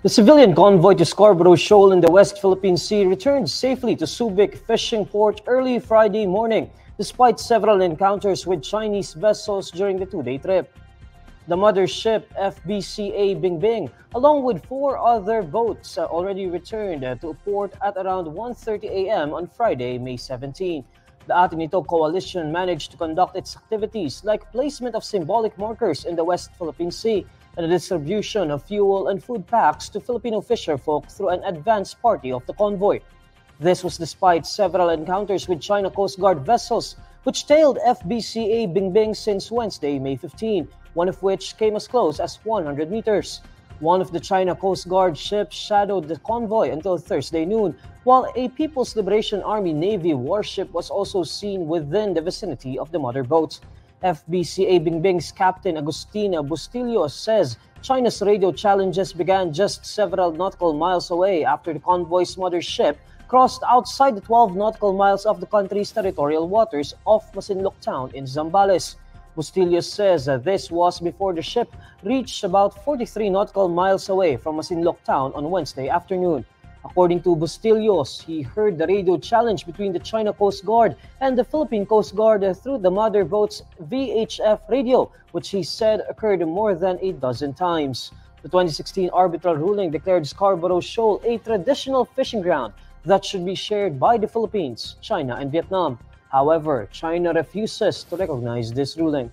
The civilian convoy to Scarborough Shoal in the West Philippine Sea returned safely to Subic fishing port early Friday morning, despite several encounters with Chinese vessels during the two-day trip. The mother ship FBCA Bingbing, along with four other boats, already returned to port at around 1:30 a.m. on Friday, May 17. The Atinito coalition managed to conduct its activities like placement of symbolic markers in the West Philippine Sea and the distribution of fuel and food packs to Filipino fisherfolk through an advance party of the convoy. This was despite several encounters with China Coast Guard vessels, which tailed FBCA Bingbing since Wednesday, May 15, one of which came as close as 100 meters. One of the China Coast Guard ships shadowed the convoy until Thursday noon, while a People's Liberation Army Navy warship was also seen within the vicinity of the mother boat. FBCA Bingbing's Captain Agustina Bustillo says China's radio challenges began just several nautical miles away after the convoy's mother ship crossed outside the 12 nautical miles of the country's territorial waters off Masinloc Town in Zambales. Bustillo says this was before the ship reached about 43 nautical miles away from Masinloc Town on Wednesday afternoon. According to Bustillo, he heard the radio challenge between the China Coast Guard and the Philippine Coast Guard through the mother boat's VHF radio, which he said occurred more than a dozen times. The 2016 arbitral ruling declared Scarborough Shoal a traditional fishing ground that should be shared by the Philippines, China, and Vietnam. However, China refuses to recognize this ruling.